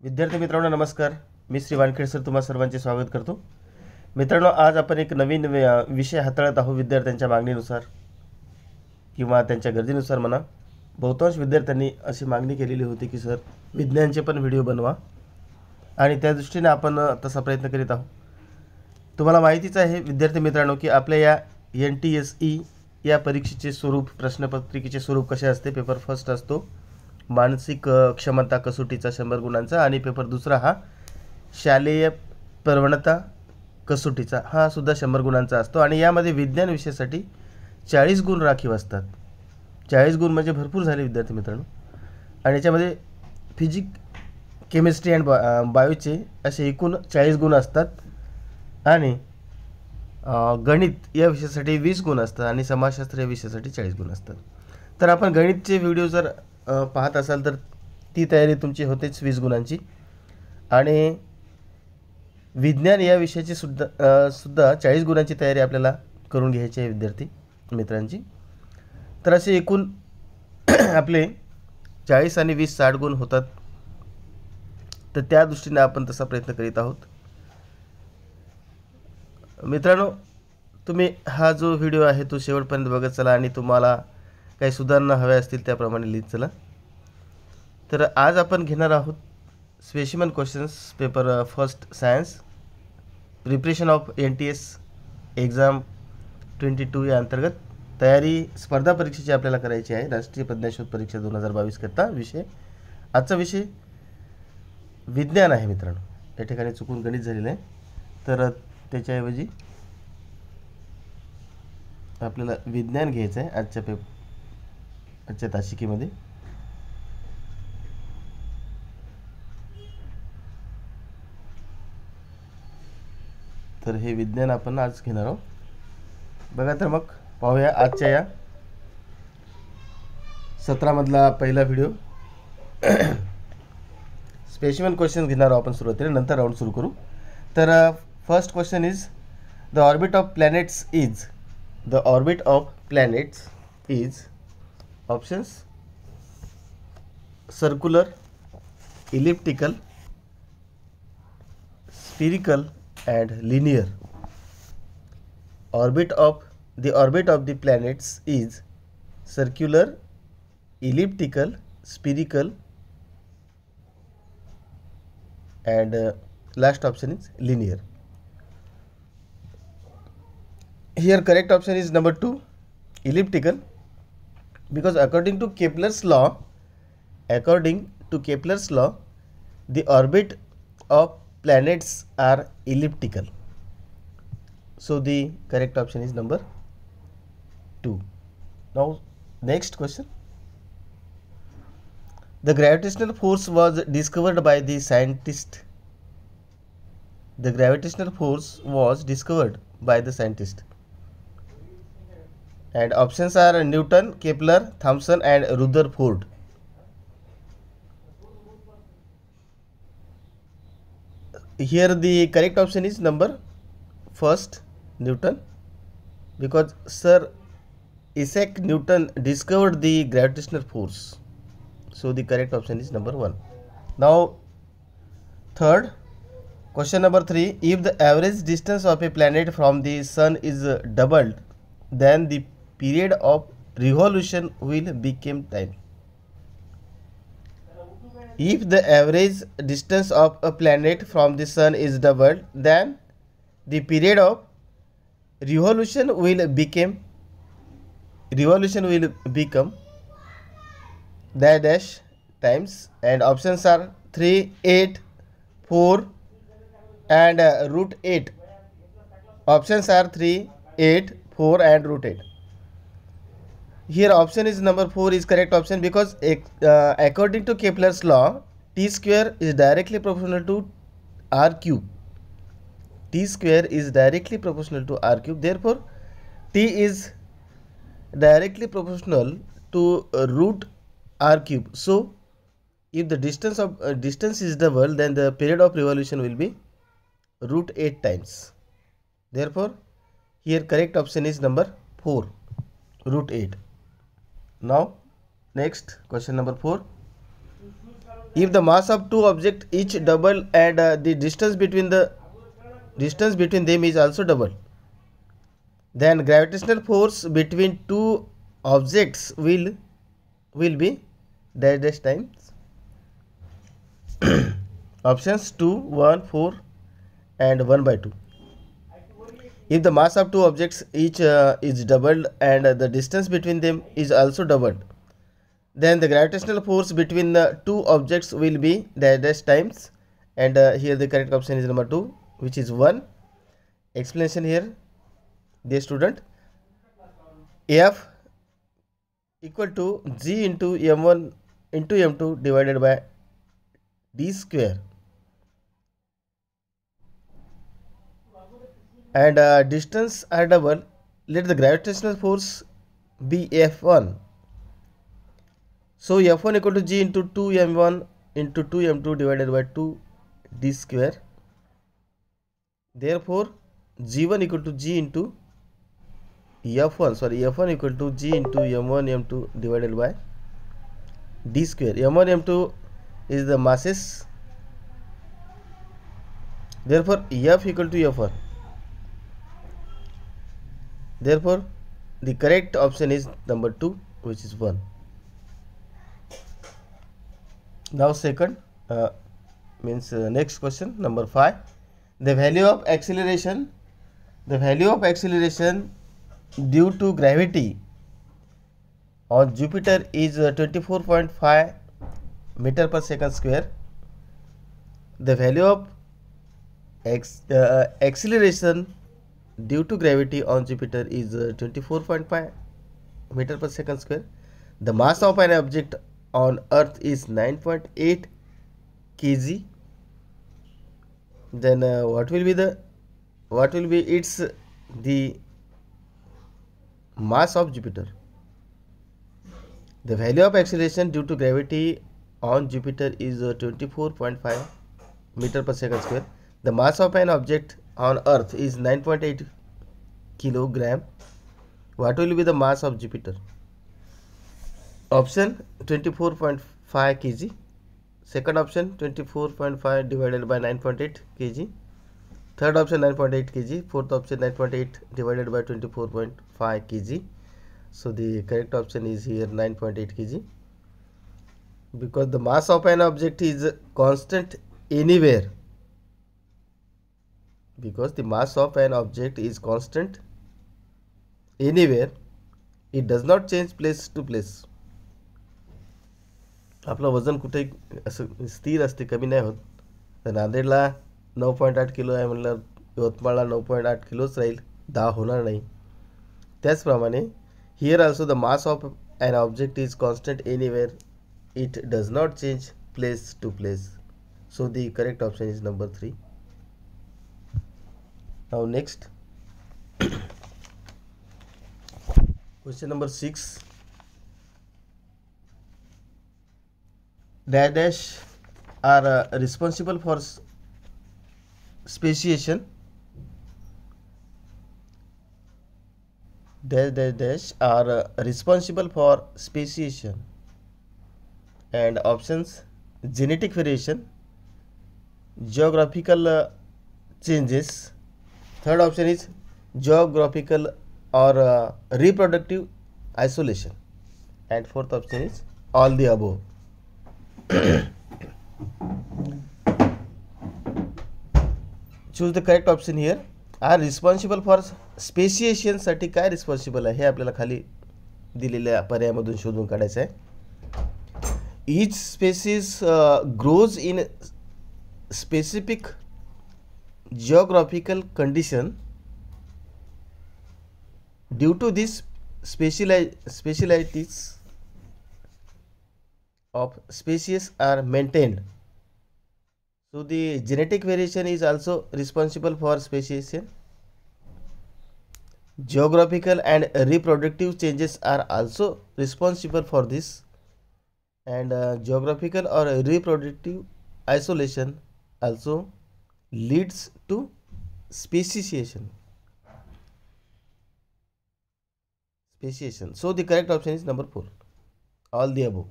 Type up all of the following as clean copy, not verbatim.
विद्यार्थी मित्रांनो नमस्कार. मी श्री वानखेड सर तुम्हा सर्वांचे स्वागत करतो. मित्रांनो, आज आपण एक नवीन विषय हाताळत आहोत. विद्यार्थ्यांच्या मागणीनुसार किंवा त्यांच्या गरजेनुसार म्हणा, बहुतांश विद्यार्थ्यांनी अशी मागणी केलेली होती की सर विज्ञानचे पण व्हिडिओ बनवा, आणि त्या दृष्टीने आपण तसा प्रयत्न करीत आहोत. तुम्हाला माहितीच आहे विद्यार्थी मित्रांनो की आपल्या या NTSE या परीक्षेचे स्वरूप, प्रश्नपत्रिकेचे स्वरूप कसे असते. पेपर फर्स्ट असतो मानसिक क्षमता कसोटीचा 100 गुणांचा, आणि पेपर दुसरा हा शालेय प्रवणता कसोटीचा, हा सुद्धा 100 गुणांचा असतो. आणि यामध्ये विज्ञान विषयासाठी 40 गुण राखीव असतात. 40 गुण म्हणजे भरपूर झाले विद्यार्थी मित्रांनो. आणि याच्यामध्ये फिजिक, केमिस्ट्री अँड बायोचे असे एकूण 40 गुण असतात. आणि गणित या विषयासाठी 20 गुण असतात, आणि समाजशास्त्र या विषयासाठी 40 गुण असतात. तर आपण गणितचे व्हिडिओ जर पाहत असाल तर ती तयारी तुमची होतेच 20 गुणांची. आणि विज्ञान या विषयाची सुद्धा 40 गुणांची तयारी आपल्याला करून घ्यायची आहे विद्यार्थी मित्रांची. तर असे एकूण आपले 40 आणि 20 60 गुण होतात. तर त्या दृष्टीने आपण तसा प्रयत्न करीत आहोत. मित्रांनो, तुम्ही हा जो व्हिडिओ आहे तो शेवटपर्यंत बघत चला, आणि तुम्हाला काही सुधारणा हव्या असतील त्याप्रमाणे लिहित चला. तर आज आपण घेणार आहोत specimen questions, paper first science, preparation of NTS exam 22 या अंतर्गत तयारी स्पर्धा परीक्षेची आपल्याला करायची आहे. राष्ट्रीय प्रज्ञाशोध परीक्षा 2022 करता विषय, आजचा विषय विज्ञान आहे मित्रांनो. या ठिकाणी चुकून गणित झालेलं आहे, तर त्याच्याऐवजी आपल्याला विज्ञान घ्यायचं आहे आजच्या तासिकेमध्ये. तर हे विज्ञान आपण आज घेणार आहोत. बघा तर मग पाहूया आजच्या या सत्रामधला पहिला व्हिडिओ. स्पेसिमन क्वेश्चन घेणार आहोत आपण सुरुवातीला, नंतर राऊंड सुरू करू. तर first question is the orbit of planets is, the orbit of planets is options circular, elliptical, spherical and linear. The orbit of the planets is circular, elliptical, spherical, and last option is linear. Here correct option is number 2, elliptical, because according to Kepler's law, the orbit of planets are elliptical. So the correct option is number 2. Now next question. The gravitational force was discovered by the scientist. The gravitational force was discovered by the scientist. And options are Newton, Kepler, Thomson and Rutherford. Here the correct option is number first, Newton, because Sir Isaac Newton discovered the gravitational force. So the correct option is number 1. Now third, question number 3. If the average distance of a planet from the sun is doubled, then the period of revolution will become time. If the average distance of a planet from the sun is doubled, then the period of revolution will become dash times. And options are 3, 8, 4 and root 8. Options are 3, 8, 4 and root 8. Here option is number 4 is correct option, because according to Kepler's law, t square is directly proportional to r cube. T square is directly proportional to r cube. Therefore t is directly proportional to root r cube. So if the distance is double, then the period of revolution will be root 8 times. Therefore here correct option is number 4, root 8. Now next question number 4. If the mass of two objects each double and the distance between them is also double, then gravitational force between two objects will be dash dash times. Options 2, 1, 4 and 1 by 2. If the mass of two objects each is doubled and the distance between them is also doubled, then the gravitational force between the two objects will be dash dash times, and here the correct option is number 2, which is 1. Explanation here, dear student. F equal to G into m1 into m2 divided by d square, and distance are double. Let the gravitational force be F1. So F1 equal to G into 2m1 into 2m2 divided by 2 d square. Therefore G1 equal to G into F1 equal to G into m1 m2 divided by d square. m1 m2 is the masses. Therefore F equal to F1. Therefore the correct option is number 2, which is 1. Now second next question, number 5. The value of acceleration due to gravity on Jupiter is 24.5 meter per second square. The value of acceleration due to gravity on Jupiter is 24.5 meter per second square. The mass of an object on Earth is 9.8 kg. Then what will be the mass of Jupiter? The value of acceleration due to gravity on Jupiter is 24.5 meter per second square. The mass of an object on Earth is 9.8 kilogram. What will be the mass of Jupiter? Option 24.5 kg. Second option 24.5 divided by 9.8 kg. Third option 9.8 kg. Fourth option 9.8 divided by 24.5 kg. So the correct option is here 9.8 kg, because the mass of an object is constant anywhere. Because the mass of an object is constant anywhere, it does not change place to place. आपलं वजन कुठे असं स्थिर असते, कमी नाही होत. तर नांदेडला 9.8 किलो आहे म्हणलं, यवतमाळला 9.8 किलोच राहील, 10 होणार नाही. त्याचप्रमाणे here also the mass of an object is constant anywhere, it does not change place to place. So the correct option is number 3. Now next question number 6. Dash are responsible for speciation. Dash are responsible for speciation. And options: genetic variation, geographical changes. Third option is geographical or reproductive isolation. And fourth option is all the above. Choose the correct option here. Are responsible for speciation साठी काय responsible आहे हे आपल्याला खाली दिलेल्या पर्यायामधून शोधून काढायचं आहे. Each species grows in specific geographical condition. Due to this specialities of species are maintained. So the genetic variation is also responsible for speciation. Geographical and reproductive changes are also responsible for this. And geographical or reproductive isolation also leads to speciation. So the correct option is number 4, all the above.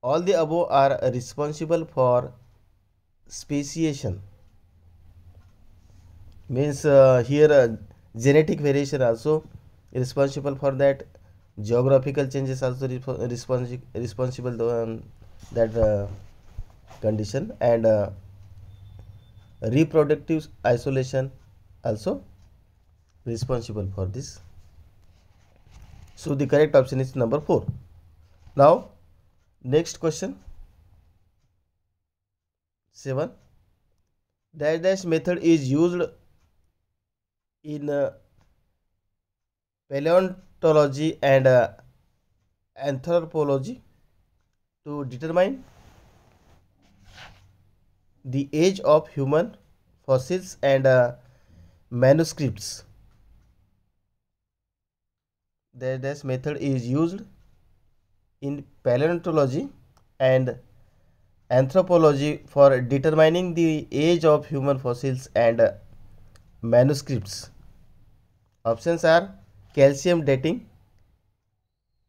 All the above are responsible for speciation. Means here genetic variation also responsible for that. Geographical changes also responsible that condition, and reproductive isolation also responsible for this. So the correct option is number 4. Now next question 7. Dash method is used in paleontology and anthropology to determine the age of human fossils and manuscripts. This method is used in paleontology and anthropology for determining the age of human fossils and manuscripts. Options are calcium dating,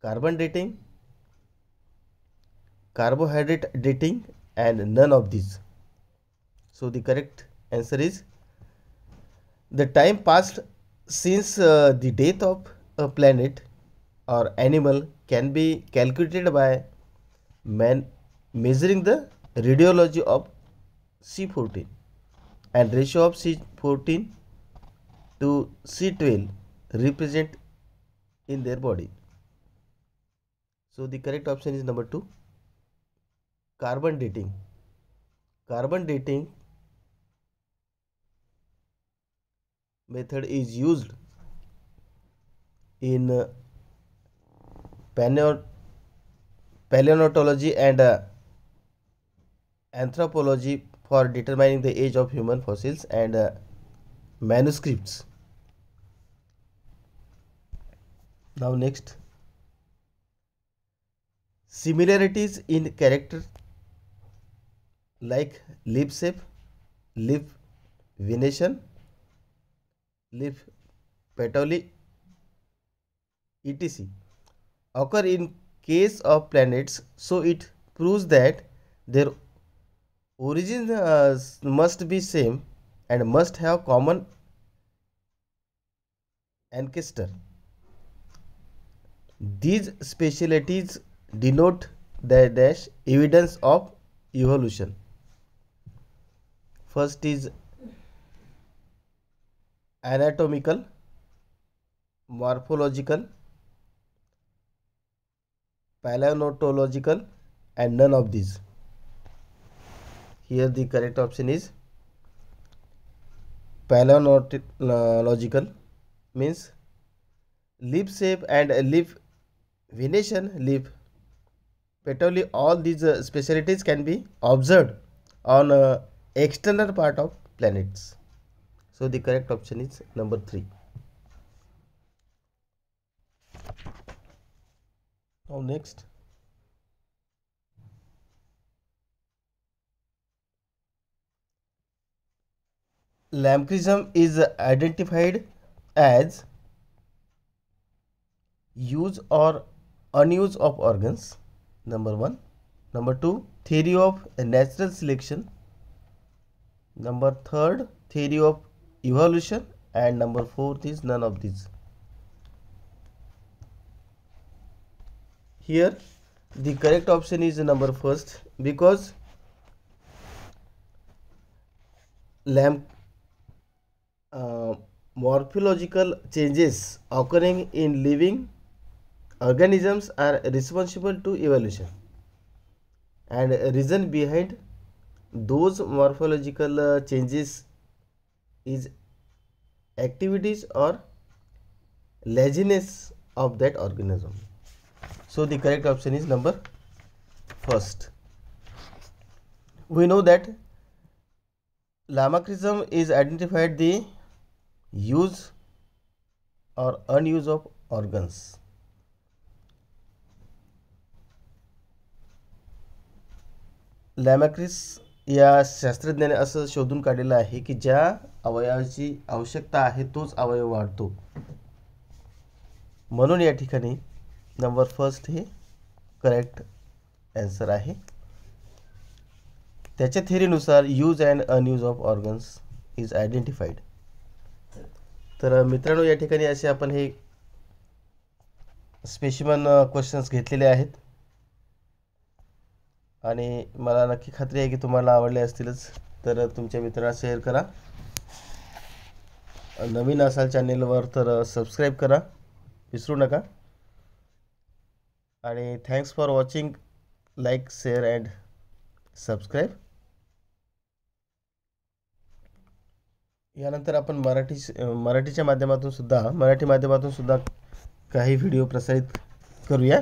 carbon dating, carbohydrate dating, and none of these. So the correct answer is the time passed since the death of a planet or animal can be calculated by measuring the radiology of C14 and ratio of C14 to C12 represent in their body. So the correct option is number 2, carbon dating. Carbon dating method is used in paleontology and anthropology for determining the age of human fossils and manuscripts. Now next, similarities in character like leaf shape, leaf venation, leaf petally, etc. occur in case of planets, so it proves that their origin must be same and must have common ancestor. These specialities denote the dash evidence of evolution. First is anatomical, morphological, paleontological, and none of these. Here the correct option is paleontological, means leaf shape and leaf venation, leaf petally, all these specialties can be observed on external part of planets. So the correct option is number 3. Now next, Lamprism is identified as use or unuse of organs, number 1. Number 2, theory of natural selection. Number 3, theory of evolution, and number 4 is none of these. Here the correct option is number 1, because morphological changes occurring in living organisms are responsible to evolution, and reason behind those morphological changes is activities or laziness of that organism. So the correct option is number 1. We know that Lamarckism is identified the use or unuse of organs. लॅमॅक्रिस या शास्त्रज्ञाने असं शोधून काढलेलं आहे की ज्या अवयवाची आवश्यकता आहे तोच अवयव वाढतो. म्हणून या ठिकाणी नंबर 1 हे करेक्ट ॲन्सर आहे. त्याच्या थेअरीनुसार use and unuse of organs is identified. तर मित्रांनो, या ठिकाणी असे आपण हे स्पेसिमन क्वेश्चन्स घेतलेले आहेत आणि मला नक्की खात्री आहे की तुम्हाला आवडले असतीलच. तर तुमच्या मित्रांना शेअर करा. नवीन असाल चॅनेलवर तर सबस्क्राईब करा विसरू नका. आणि thanks for watching. Like, share and subscribe. यानंतर आपण मराठी माध्यमातून सुद्धा काही व्हिडिओ प्रसारित करूया.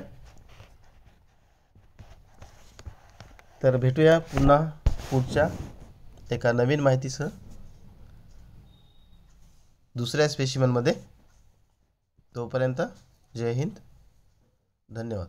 तर भेटूया पुन्हा पुढच्या एका नवीन माहितीसह दुसऱ्या स्पेसिमनमध्ये. तोपर्यंत जय हिंद, धन्यवाद.